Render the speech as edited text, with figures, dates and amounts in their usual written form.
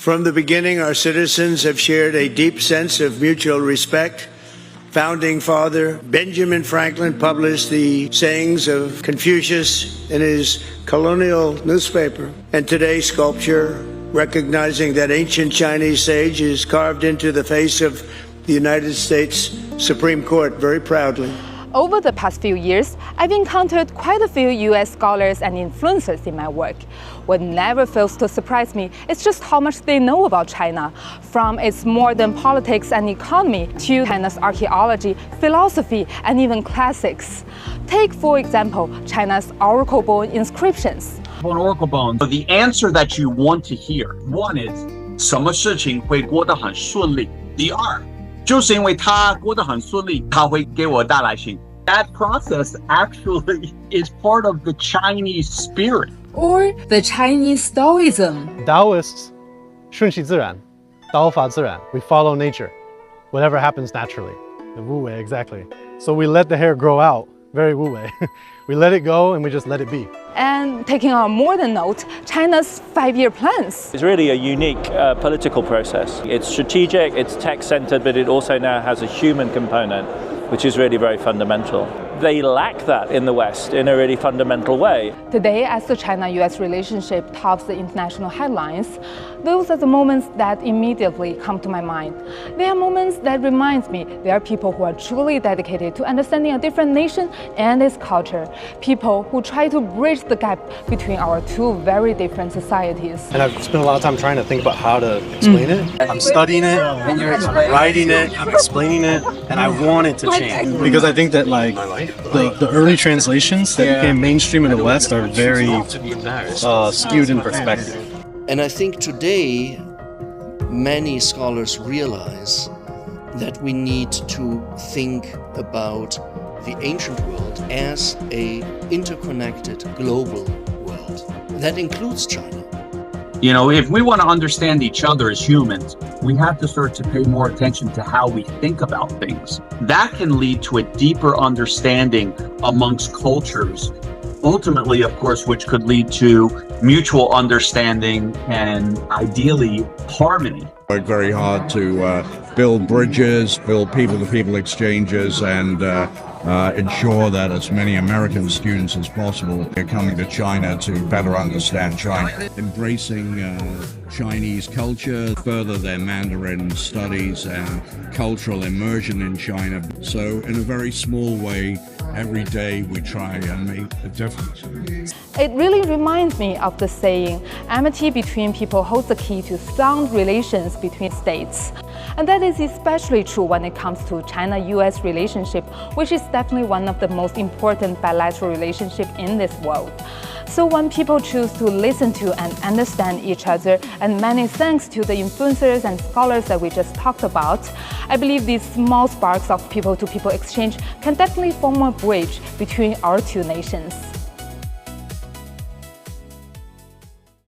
From the beginning, our citizens have shared a deep sense of mutual respect. Founding Father Benjamin Franklin published the sayings of Confucius in his colonial newspaper. And today's sculpture, recognizing that ancient Chinese sage, is carved into the face of the United States Supreme Court very proudly. Over the past few years, I've encountered quite a few US scholars and influencers in my work. What never fails to surprise me is just how much they know about China, from its modern politics and economy to China's archaeology, philosophy, and even classics. Take, for example, China's oracle bone inscriptions. On oracle bones, the answer that you want to hear, one is 什么事情会过得很顺利？第二，就是因为它过得很顺利，它会给我带来幸福。That process actually is part of the Chinese spirit. Or the Chinese Taoism. Taoists, 顺其自然, 道法自然. We follow nature. Whatever happens naturally. The Wu Wei, exactly. So we let the hair grow out, very Wu Wei. We let it go and we just let it be. And taking on a modern note, China's 5-year plans. It's really a unique political process. It's strategic, it's tech-centered, but it also now has a human component, which is really very fundamental. They lack that in the West in a really fundamental way. Today, as the China-US relationship tops the international headlines, those are the moments that immediately come to my mind. They are moments that remind me there are people who are truly dedicated to understanding a different nation and its culture. People who try to bridge the gap between our two very different societies. And I've spent a lot of time trying to think about how to explain it. I'm studying it, writing it, I'm explaining it, and I want it to change. Because I think that the early translations that became mainstream in the West are very skewed in perspective. And I think today many scholars realize that we need to think about the ancient world as an interconnected global world. That includes China. You know, if we want to understand each other as humans, we have to start to pay more attention to how we think about things. That can lead to a deeper understanding amongst cultures. Ultimately, of course, which could lead to mutual understanding and ideally harmony. Work very hard to build bridges, build people-to-people exchanges, and ensure that as many American students as possible are coming to China to better understand China. Embracing Chinese culture, further their Mandarin studies and cultural immersion in China. So in a very small way, every day we try and make a difference. It really reminds me of the saying, amity between people holds the key to sound relations between states. And that is especially true when it comes to China-US relationship, which is definitely one of the most important bilateral relationships in this world. So when people choose to listen to and understand each other, and many thanks to the influencers and scholars that we just talked about, I believe these small sparks of people-to-people exchange can definitely form a bridge between our two nations.